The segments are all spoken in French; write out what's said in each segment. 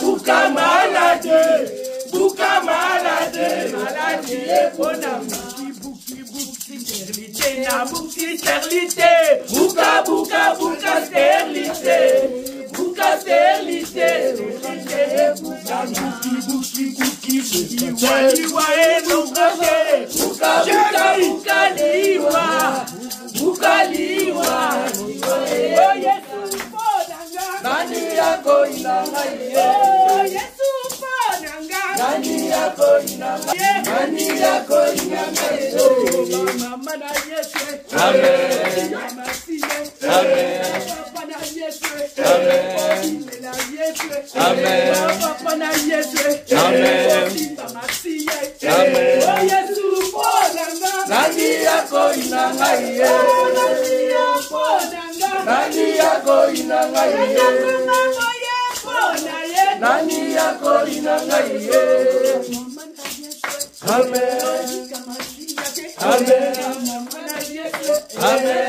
Bouka malade. Bouka malade. Maladie bona bouki stérilité na bouki stérilité. Bouka stérilité. Bouka stérilité. Bouka bouki liwa no brake. Bouka liwa. Bouka liwa. Oh Yesu podanga. Nani yako inangai. Oh Yesu podanga. Nani yako inangai. Nani yako inangai. Mama na Yesu. Amen. Mama siye. Amen. Papa na Yesu. Amen. Na Yesu. Amen. Papa na Yesu. Amen. Mama siye. Amen. Oh Yesu podanga. Nani yako inangai. Nani yako podanga. Nani yako inangai. Nani yako inangai. Amen. Amen. Amen.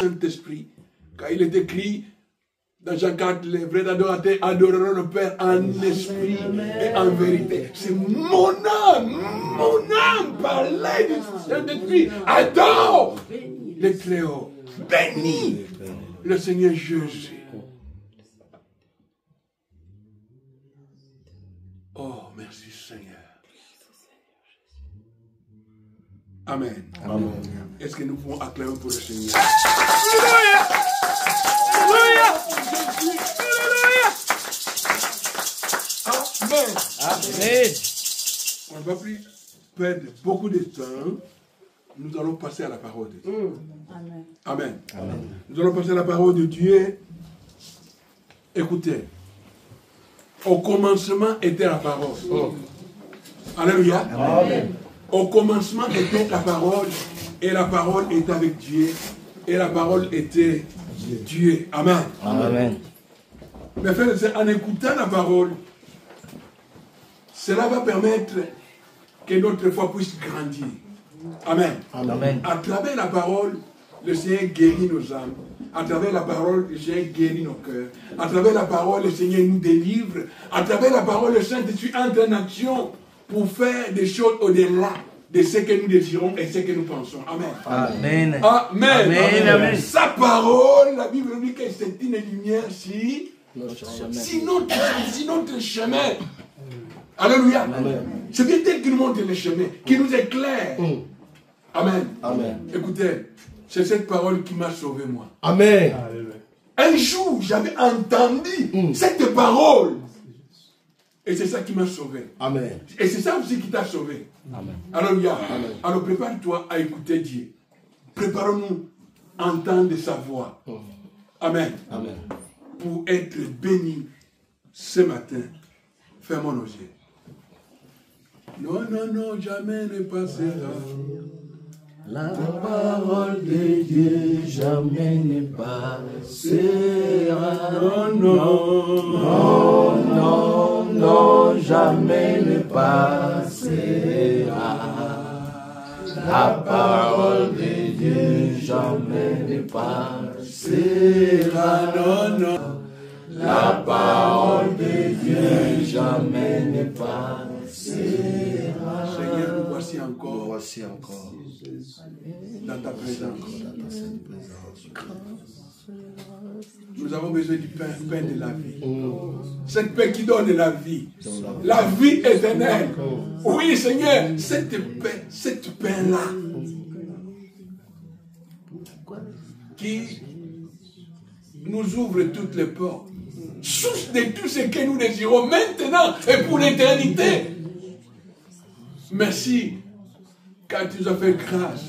Saint-Esprit, quand il est écrit dans Jean 4, les vrais adorateurs adoreront le Père en esprit et en vérité. C'est mon âme parlait du Saint-Esprit. Adore les très hauts. Bénis le Seigneur Jésus. Oh, merci Seigneur. Amen. Amen. Est-ce que nous pouvons acclamer pour le Seigneur? Alléluia! Alléluia! Amen. Amen. On ne va plus perdre beaucoup de temps. Nous allons passer à la parole de Dieu. Amen. Amen. Amen. Nous allons passer à la parole de Dieu. Écoutez. Au commencement était la parole. Oh. Alléluia. Amen. Au commencement était la parole. Et la parole était avec Dieu. Et la parole était Dieu. Amen. Amen. Mais frères, en écoutant la parole, cela va permettre que notre foi puisse grandir. Amen. Amen. À travers la parole, le Seigneur guérit nos âmes. À travers la parole, le Seigneur guérit nos cœurs. À travers la parole, le Seigneur nous délivre. À travers la parole, le Saint-Esprit entre en action pour faire des choses au-delà de ce que nous désirons et ce que nous pensons. Amen. Amen. Amen. Amen. Amen. Sa parole, la Bible dit que c'est une lumière si notre chemin. Alléluia. C'est bien tel qui nous montre le chemin, qui nous éclaire. Amen. Amen. Écoutez, c'est cette parole qui m'a sauvé moi. Amen. Un jour, j'avais entendu cette parole. Et c'est ça qui m'a sauvé. Amen. Et c'est ça aussi qui t'a sauvé. Amen. Alléluia. Alors prépare-toi à écouter Dieu. Préparons-nous à entendre sa voix. Amen. Amen. Pour être bénis ce matin. Fermons nos yeux. Non, non, non, jamais ne passera. La parole de Dieu jamais ne passera. Non, non, non, non, non, jamais ne passera. La parole de Dieu jamais ne passera. Non, non, la parole de Dieu jamais ne passera. Seigneur, nous voici encore. Dans ta présence. Nous avons besoin du pain de la vie. Cette paix qui donne la vie. La vie éternelle. Oui, Seigneur, cette paix-là qui nous ouvre toutes les portes. Source de tout ce que nous désirons maintenant et pour l'éternité. Merci car tu nous as fait grâce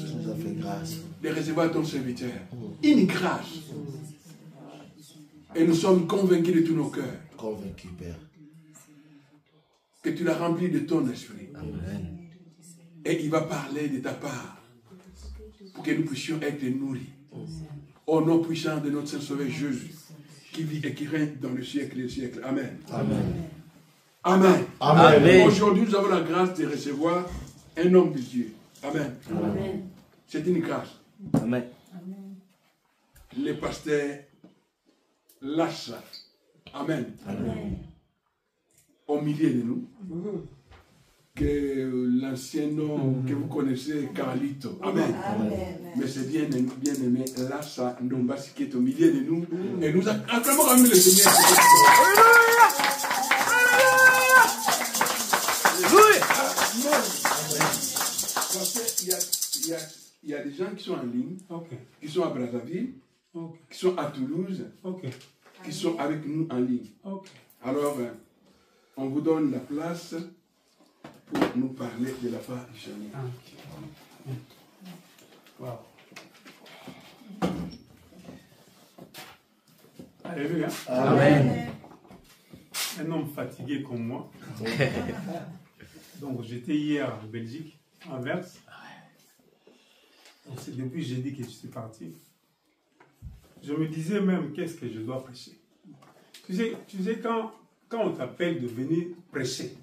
de recevoir ton serviteur. Une grâce. Et nous sommes convaincus de tous nos cœurs. Convaincus, Père. Que tu l'as rempli de ton esprit. Amen. Et il va parler de ta part pour que nous puissions être nourris. Au nom puissant de notre Saint-Sauveur Jésus, qui vit et qui règne dans le siècle des siècles. Amen. Amen. Amen. Amen. Aujourd'hui, nous avons la grâce de recevoir un homme de Dieu. Amen. Amen. C'est une grâce. Amen. Le pasteur Lassa. Amen. Amen. Au milieu de nous. Que l'ancien nom que vous connaissez, Carlito. Amen. Amen. Mais c'est bien aimé, Lassa Ndombasi qui est au milieu de nous. Et nous acclamons quand même le Seigneur. Il y a des gens qui sont en ligne, qui sont à Brazzaville, qui sont à Toulouse, qui sont avec nous en ligne. Alors, on vous donne la place pour nous parler de la part du Seigneur. Wow. Alléluia. Amen. Un homme fatigué comme moi. Donc j'étais hier en Belgique, à Anvers. Donc c'est depuis jeudi que je suis parti. Je me disais même qu'est-ce que je dois prêcher. Tu sais quand on t'appelle de venir prêcher,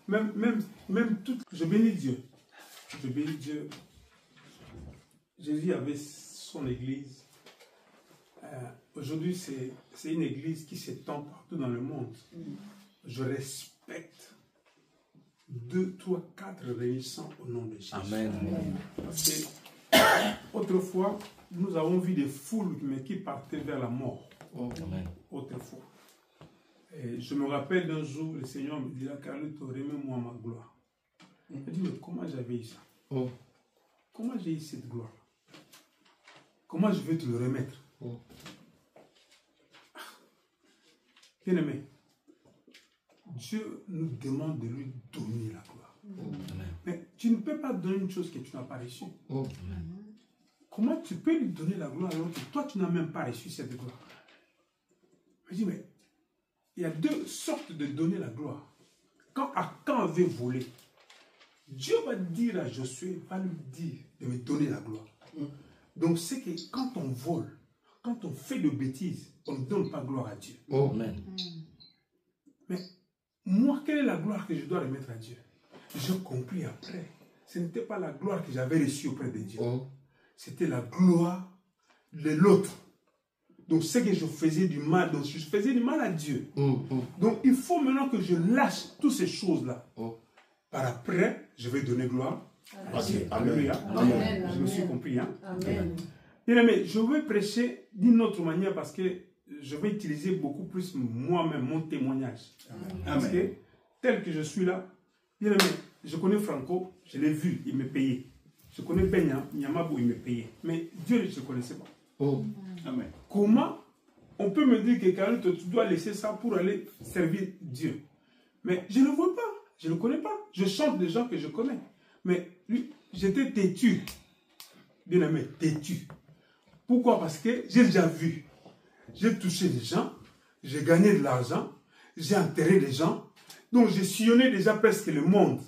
même tout, je bénis Dieu. Je bénis Dieu. Jésus avait son église. Aujourd'hui, c'est une église qui s'étend partout dans le monde. Je respecte 2, 3, 4 réunissants au nom de Jésus. Amen. Parce que autrefois, nous avons vu des foules mais qui partaient vers la mort. Amen. Autrefois. Et je me rappelle d'un jour, le Seigneur me dit, Carlito, remets-moi ma gloire. Je dis, mais comment j'avais eu ça? Comment j'ai eu cette gloire? Comment je vais te le remettre? Bien aimé, Dieu nous demande de lui donner la gloire. Mais tu ne peux pas donner une chose que tu n'as pas reçue. Comment tu peux lui donner la gloire alors que toi tu n'as même pas reçu cette gloire? Je dis, mais il y a deux sortes de donner la gloire. Quand Achan avait volé, Dieu va dire à Josué, va lui dire de me donner la gloire. Donc c'est que quand on vole, quand on fait de bêtises, on ne donne pas gloire à Dieu. Amen. Mais moi, quelle est la gloire que je dois remettre à Dieu? J'ai compris après. Ce n'était pas la gloire que j'avais reçue auprès de Dieu. C'était la gloire de l'autre. Donc c'est que je faisais du mal. Donc je faisais du mal à Dieu. Donc il faut maintenant que je lâche toutes ces choses-là. Par après, je vais donner gloire à Dieu. Alléluia. Amen. Je me suis compris. Hein? Amen. Bien aimé, je vais prêcher d'une autre manière parce que je vais utiliser beaucoup plus moi-même mon témoignage. Parce que tel que je suis là, bien aimé, je connais Franco, je l'ai vu, il me payait. Je connais Benya, Nyamabou, il me payait. Mais Dieu, je ne connaissais pas. Amen. Comment on peut me dire que Carlito, tu dois laisser ça pour aller servir Dieu? Mais je ne le vois pas, je ne le connais pas. Je chante des gens que je connais. Mais lui, j'étais têtu. Bien aimé, têtu. Pourquoi? Parce que j'ai déjà vu. J'ai touché des gens, j'ai gagné de l'argent, j'ai enterré des gens. Donc j'ai sillonné déjà presque le monde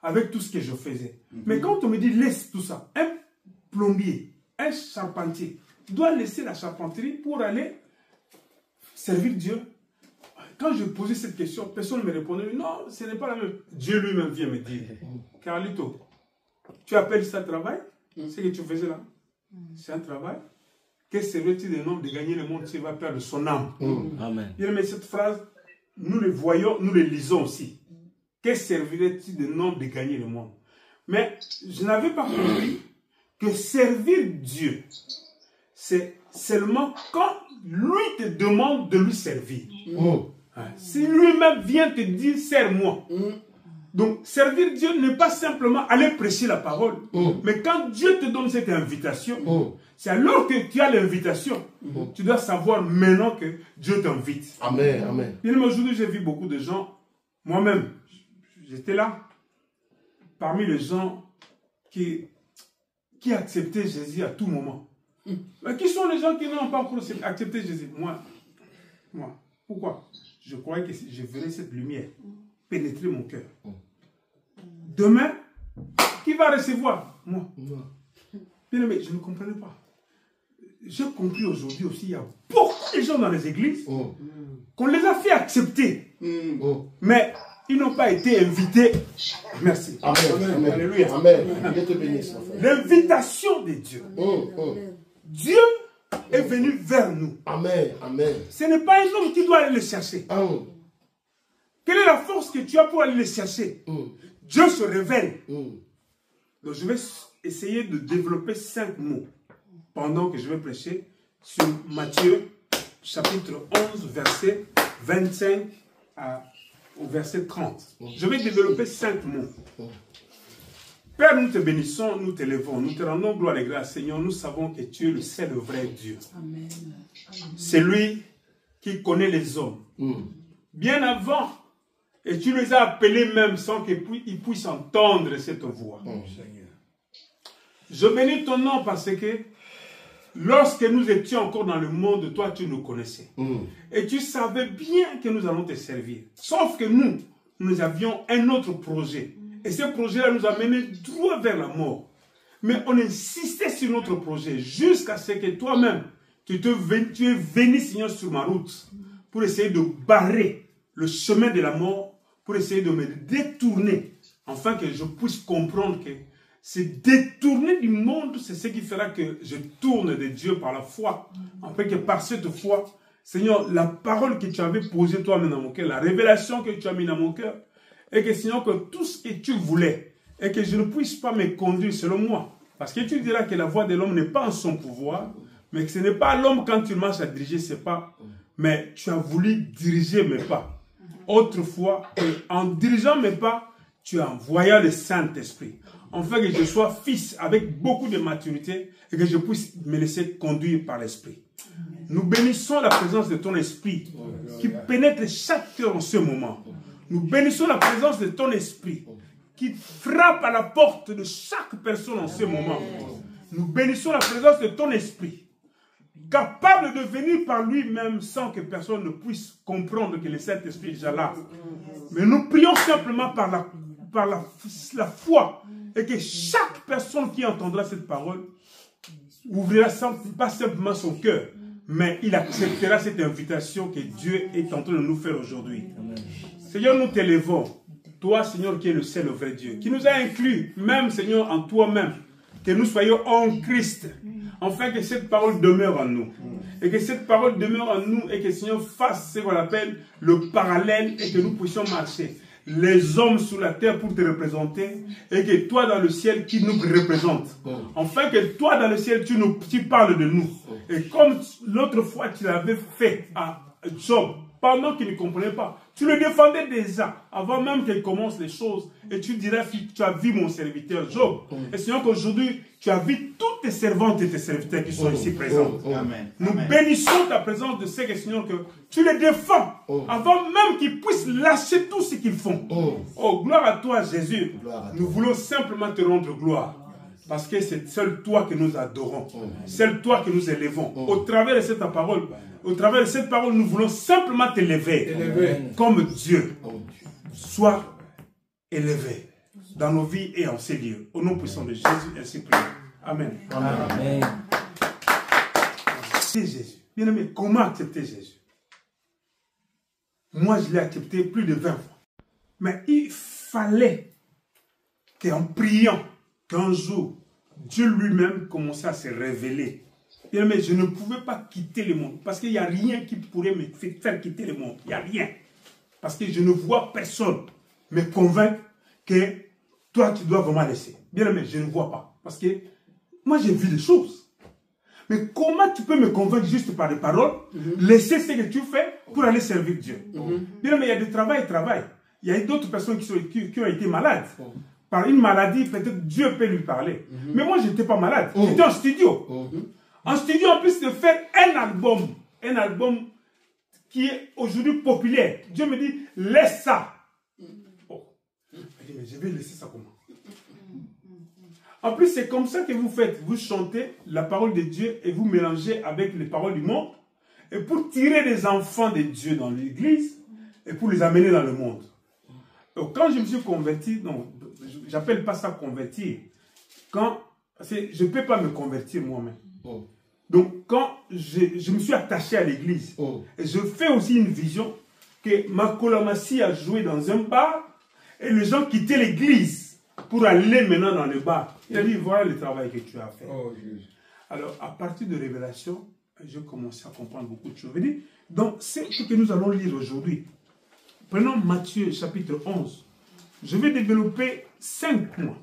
avec tout ce que je faisais. Mais quand on me dit laisse tout ça, un plombier, un charpentier doit laisser la charpenterie pour aller servir Dieu. Quand je posais cette question, personne ne me répondait, non, ce n'est pas la même. Dieu lui-même vient me dire, Carlito, tu appelles ça travail? Ce que tu faisais là, c'est un travail. Que serait-il d'un homme de gagner le monde s'il va perdre son âme? Amen. Bien, mais cette phrase, nous le voyons, nous le lisons aussi. Que servirait-il d'un homme de gagner le monde? Mais je n'avais pas compris que servir Dieu, c'est seulement quand lui te demande de lui servir. Si lui-même vient te dire, sers-moi. Donc, servir Dieu n'est pas simplement aller prêcher la parole. Mais quand Dieu te donne cette invitation, c'est alors que tu as l'invitation. Tu dois savoir maintenant que Dieu t'invite. Amen. Amen. Bien, aujourd'hui, j'ai vu beaucoup de gens, moi-même, j'étais là, parmi les gens qui acceptaient Jésus à tout moment. Mais qui sont les gens qui n'ont pas encore accepté Jésus? Moi. Pourquoi? Je croyais que je verrais cette lumière pénétrer mon cœur. Demain, qui va recevoir? Moi. Bien aimé, je ne comprenais pas. J'ai compris aujourd'hui aussi, il y a beaucoup de gens dans les églises qu'on les a fait accepter. Mais ils n'ont pas été invités. Merci. Amen. Alléluia. Amen. Dieu te bénisse. L'invitation de Dieu. Dieu est venu vers nous. Amen. Amen. Ce n'est pas un homme qui doit aller le chercher. Quelle est la force que tu as pour aller le chercher? Dieu se révèle. Donc je vais essayer de développer 5 mots pendant que je vais prêcher sur Matthieu chapitre 11 verset 25 au verset 30. Je vais développer 5 mots. Père, nous te bénissons, nous t'élevons, nous te rendons gloire et grâce, Seigneur. Nous savons que tu es le seul vrai Dieu. C'est lui qui connaît les hommes. Bien avant, et tu les as appelés même sans qu'ils puissent entendre cette voix. Je bénis ton nom parce que lorsque nous étions encore dans le monde, toi tu nous connaissais. Et tu savais bien que nous allons te servir. Sauf que nous avions un autre projet. Et ce projet-là nous a menés droit vers la mort. Mais on insistait sur notre projet jusqu'à ce que toi-même, tu es venu, Seigneur, sur ma route pour essayer de barrer le chemin de la mort, pour essayer de me détourner, afin que je puisse comprendre que se détourner du monde, c'est ce qui fera que je tourne de Dieu par la foi. Afin que par cette foi, Seigneur, la parole que tu avais posée toi-même dans mon cœur, la révélation que tu as mis dans mon cœur, et que Seigneur, que tout ce que tu voulais, et que je ne puisse pas me conduire selon moi. Parce que tu diras que la voix de l'homme n'est pas en son pouvoir, mais que ce n'est pas l'homme quand tu marches à diriger ses pas, mais tu as voulu diriger mes pas. Autrefois, en dirigeant mes pas, tu as envoyé le Saint-Esprit. Afin que je sois fils avec beaucoup de maturité et que je puisse me laisser conduire par l'Esprit. Nous bénissons la présence de ton Esprit qui pénètre chaque cœur en ce moment. Nous bénissons la présence de ton Esprit qui frappe à la porte de chaque personne en ce moment. Nous bénissons la présence de ton Esprit capable de venir par lui-même sans que personne ne puisse comprendre que le Saint-Esprit est déjà là. Mais nous prions simplement par la foi et que chaque personne qui entendra cette parole ouvrira pas simplement son cœur, mais il acceptera cette invitation que Dieu est en train de nous faire aujourd'hui. Seigneur, nous t'élevons. Toi, Seigneur, qui es le seul vrai Dieu, qui nous a inclus, même, Seigneur, en toi-même, que nous soyons en Christ, afin que cette parole demeure en nous. Et que cette parole demeure en nous et que le Seigneur fasse ce qu'on appelle le parallèle et que nous puissions marcher. Les hommes sur la terre pour te représenter et que toi dans le ciel qui nous représente. Afin que toi dans le ciel tu parles de nous. Et comme l'autre fois tu l'avais fait à Job, pendant qu'il ne comprenait pas, tu le défendais déjà avant même qu'il commence les choses. Et tu dirais, tu as vu mon serviteur Job. Et Seigneur, qu'aujourd'hui, tu as vu toutes tes servantes et tes serviteurs qui sont ici présents. Nous bénissons ta présence de ces Seigneur, que tu les défends avant même qu'ils puissent lâcher tout ce qu'ils font. Oh, gloire à toi, Jésus. Nous voulons simplement te rendre gloire. Parce que c'est seul toi que nous adorons. Seul toi que nous élevons. Au travers de cette parole, nous voulons simplement t'élever comme Dieu. Sois élevé dans nos vies et en ces lieux. Au nom puissant de Jésus, ainsi prions. Amen. Amen. C'est Jésus. Bien aimé, comment accepter Jésus? Moi, je l'ai accepté plus de 20 fois. Mais il fallait qu'en priant, qu'un jour, Dieu lui-même commençait à se révéler. Bien aimé, je ne pouvais pas quitter le monde. Parce qu'il n'y a rien qui pourrait me faire quitter le monde. Il n'y a rien. Parce que je ne vois personne me convaincre que toi, tu dois vraiment laisser. Bien aimé, je ne vois pas. Parce que moi, j'ai vu des choses. Mais comment tu peux me convaincre juste par des paroles, laisser ce que tu fais pour aller servir Dieu? Bien aimé, il y a du travail. Il y a d'autres personnes qui ont été malades. Par une maladie, peut-être Dieu peut lui parler. Mais moi, je n'étais pas malade. J'étais en studio. En studio, en plus de faire un album qui est aujourd'hui populaire. Dieu me dit, laisse ça. Oh. Je dis, mais je vais laisser ça comment? En plus, c'est comme ça que vous faites. Vous chantez la parole de Dieu et vous mélangez avec les paroles du monde. Et pour tirer les enfants de Dieu dans l'église et pour les amener dans le monde. Donc, quand je me suis converti, j'appelle pas ça convertir. Parce que je ne peux pas me convertir moi-même. Donc, quand je me suis attaché à l'église, et je fais aussi une vision que Makolamassi a joué dans un bar, et les gens quittaient l'église pour aller maintenant dans le bar. Il a dit, voilà le travail que tu as fait. Alors, à partir de révélation, j'ai commencé à comprendre beaucoup de choses. Donc, c'est ce que nous allons lire aujourd'hui. Prenons Matthieu chapitre 11. Je vais développer 5 points.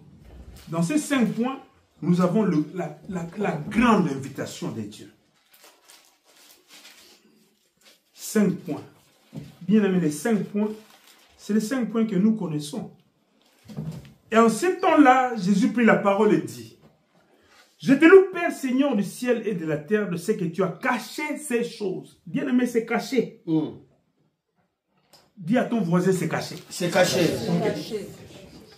Dans ces 5 points, nous avons la grande invitation de Dieu. 5 points. Bien aimé, les 5 points, c'est les 5 points que nous connaissons. Et en ce temps-là, Jésus prit la parole et dit, « Je te loue, Père, Seigneur du ciel et de la terre, de ce que tu as caché ces choses. » Bien aimé, c'est caché. Dis à ton voisin, c'est caché. C'est caché.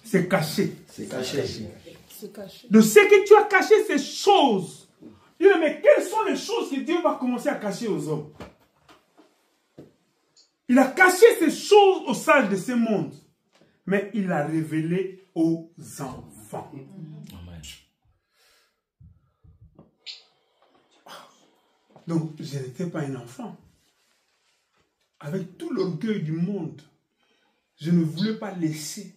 C'est caché. C'est caché. De ce que tu as caché ces choses. Bien aimé, quelles sont les choses que Dieu va commencer à cacher aux hommes? Il a caché ces choses aux sages de ce monde, mais il a révélé aux enfants. Amen. Donc, je n'étais pas un enfant. Avec tout l'orgueil du monde, je ne voulais pas laisser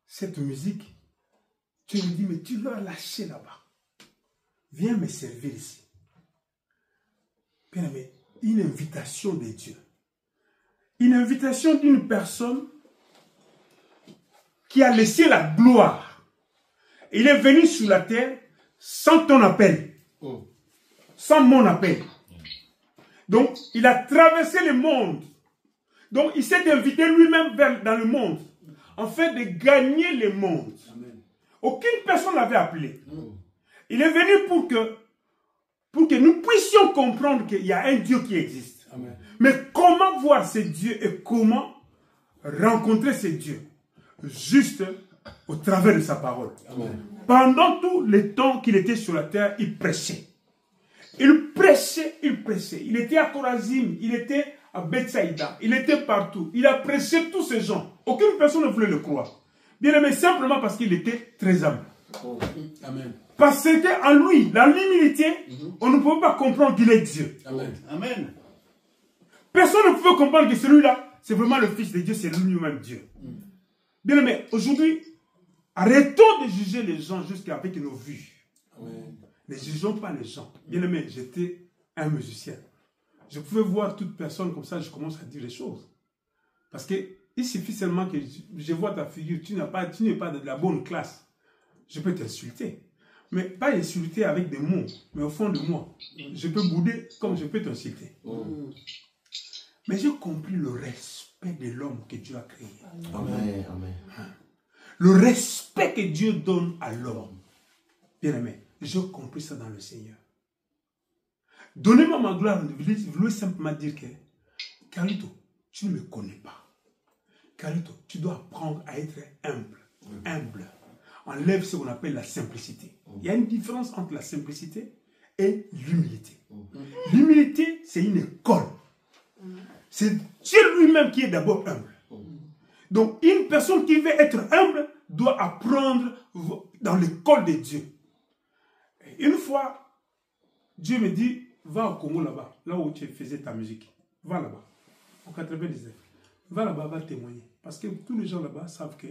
cette musique. Tu me dis, mais tu l'as lâché là-bas. Viens me servir ici. Bien aimé, une invitation de Dieu. Une invitation d'une personne qui a laissé la gloire. Il est venu sur la terre sans ton appel. Sans mon appel. Donc, il a traversé le monde. Donc, il s'est invité lui-même dans le monde, afin de gagner le monde. Amen. Aucune personne l'avait appelé. Il est venu pour que nous puissions comprendre qu'il y a un Dieu qui existe. Amen. Mais comment voir ce Dieu et comment rencontrer ce Dieu? Juste au travers de sa parole. Amen. Pendant tout le temps qu'il était sur la terre, il prêchait. Il prêchait, il prêchait. Il était à Chorazim, il était à Bethsaïda, il était partout. Il a prêché tous ces gens. Aucune personne ne voulait le croire. Bien aimé, simplement parce qu'il était très humble. Amen. Parce qu'en lui, dans l'humilité, on ne pouvait pas comprendre qu'il est Dieu. Amen. Amen. Personne ne pouvait comprendre que celui-là, c'est vraiment le Fils de Dieu, c'est lui-même Dieu. Bien aimé, aujourd'hui, arrêtons de juger les gens jusqu'avec nos vues. Amen. Ne jugeons pas les gens. Bien aimé, j'étais un musicien. Je pouvais voir toute personne comme ça, je commence à dire les choses. Parce qu'il suffit seulement que je vois ta figure, tu n'es pas de la bonne classe. Je peux t'insulter. Mais pas insulter avec des mots, mais au fond de moi. Je peux bouder comme je peux t'insulter. Mais j'ai compris le respect de l'homme que Dieu a créé. Amen. Amen. Le respect que Dieu donne à l'homme. Bien aimé, j'ai compris ça dans le Seigneur. Donnez-moi ma gloire. Je voulais simplement dire que, Carlito, tu ne me connais pas. Carlito, tu dois apprendre à être humble. Humble. Enlève ce qu'on appelle la simplicité. Il y a une différence entre la simplicité et l'humilité. L'humilité, c'est une école. C'est Dieu lui-même qui est d'abord humble. Donc, une personne qui veut être humble doit apprendre dans l'école de Dieu. Une fois, Dieu me dit, va au Congo là-bas, là où tu faisais ta musique. Va là-bas, en 99. Va là-bas, va témoigner. Parce que tous les gens là-bas savent que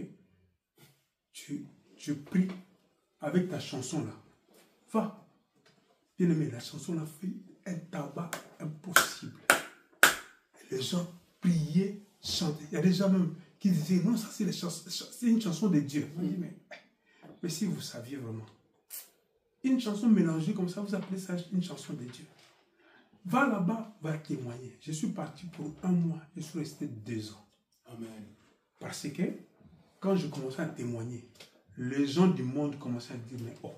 tu pries avec ta chanson là. Va. Bien aimé, la chanson a fait un tabac impossible. Les gens priaient, chantaient. Il y a des gens même qui disaient, non, ça c'est une chanson de Dieu. On dit, mais si vous saviez vraiment, une chanson mélangée comme ça, vous appelez ça une chanson de Dieu. Va là-bas, va témoigner. Je suis parti pour 1 mois, je suis resté 2 ans. Amen. Parce que quand je commençais à témoigner, les gens du monde commençaient à dire, mais oh,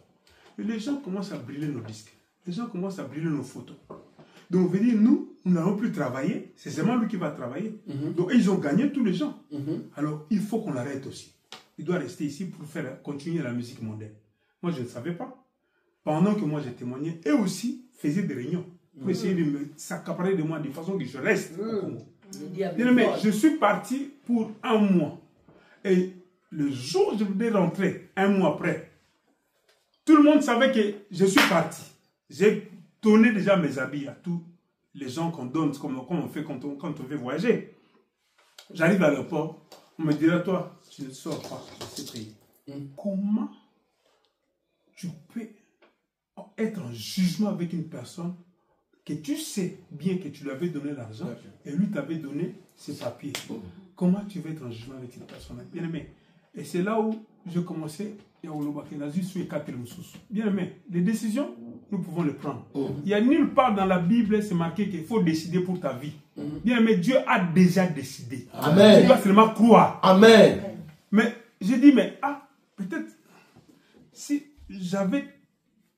les gens commencent à brûler nos disques. Les gens commencent à brûler nos photos. Donc, on veut dire, nous n'allons plus travailler. C'est seulement lui qui va travailler. Donc, ils ont gagné tous les gens. Alors, il faut qu'on l'arrête aussi. Il doit rester ici pour continuer la musique mondaine. Moi, je ne savais pas. Pendant que moi, j'ai témoigné, eux aussi faisaient des réunions pour essayer de me s'accaparer de moi de façon que je reste au Congo. Mais je suis parti pour 1 mois. Et le jour où je voulais rentrer, un mois après, tout le monde savait que je suis parti. J'ai donné déjà mes habits à tous les gens qu'on donne, comme on fait quand on veut voyager. J'arrive à l'aéroport, on me dira, toi, tu ne sors pas de ce pays. Comment tu peux être en jugement avec une personne que tu sais bien que tu lui avais donné l'argent et lui t'avait donné ses papiers? Comment tu veux être en jugement avec une personne? Bien aimé. Et c'est là où je commençais bien aimé, les décisions, nous pouvons les prendre. Il n'y a nulle part dans la Bible, c'est marqué qu'il faut décider pour ta vie. Bien aimé, Dieu a déjà décidé. Amen. Tu dois seulement croire. Amen. Mais j'ai dit, mais peut-être si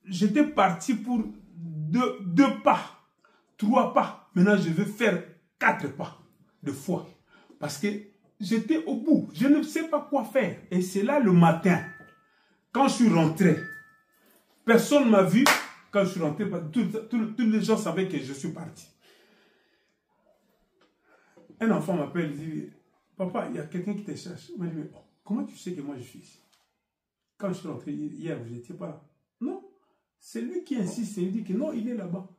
j'étais parti pour deux pas, 3 pas. Maintenant, je vais faire 4 pas de foi. Parce que j'étais au bout. Je ne sais pas quoi faire. Et c'est là le matin, quand je suis rentré, personne ne m'a vu. Quand je suis rentré, tous les gens savaient que je suis parti. Un enfant m'appelle, il dit, papa, il y a quelqu'un qui te cherche. Moi, je dis, comment tu sais que moi je suis ici? Quand je suis rentré hier, vous n'étiez pas là. Non, c'est lui qui insiste. Il dit que non, il est là-bas.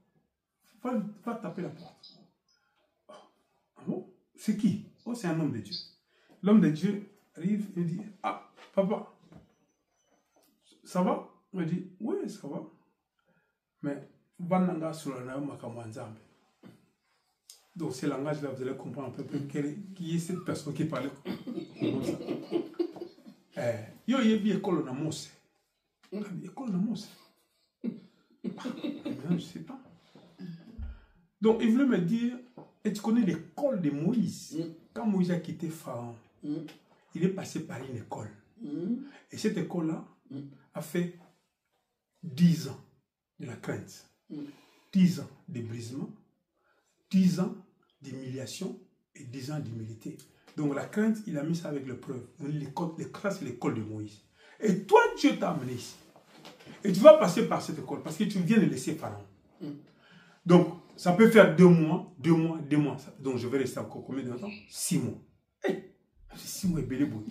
Va taper la porte. Ah bon? C'est qui? Oh, c'est un homme de Dieu. L'homme de Dieu arrive et dit, ah, papa, ça va? Il me dit, oui, ça va. Mais, donc, ce langage-là, vous allez comprendre un peu qui est cette personne qui parlait comme ça. Yo, il y a une école dans Mose. École dans Mose. Je ne sais pas. Donc, il voulait me dire, et tu connais l'école de Moïse. Quand Moïse a quitté Pharaon, il est passé par une école. Et cette école-là a fait 10 ans de la crainte, 10 ans de brisement, 10 ans d'humiliation et 10 ans d'humilité. Donc la crainte, il a mis ça avec l'épreuve. L'école, c'est l'école de Moïse. Et toi, Dieu t'a amené ici. Et tu vas passer par cette école parce que tu viens de laisser Pharaon. Donc, ça peut faire 2 mois, 2 mois, 2 mois. Donc, je vais rester encore combien de temps? 6 mois. Hey, 6 mois est belé beau.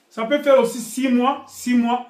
Ça peut faire aussi 6 mois, 6 mois,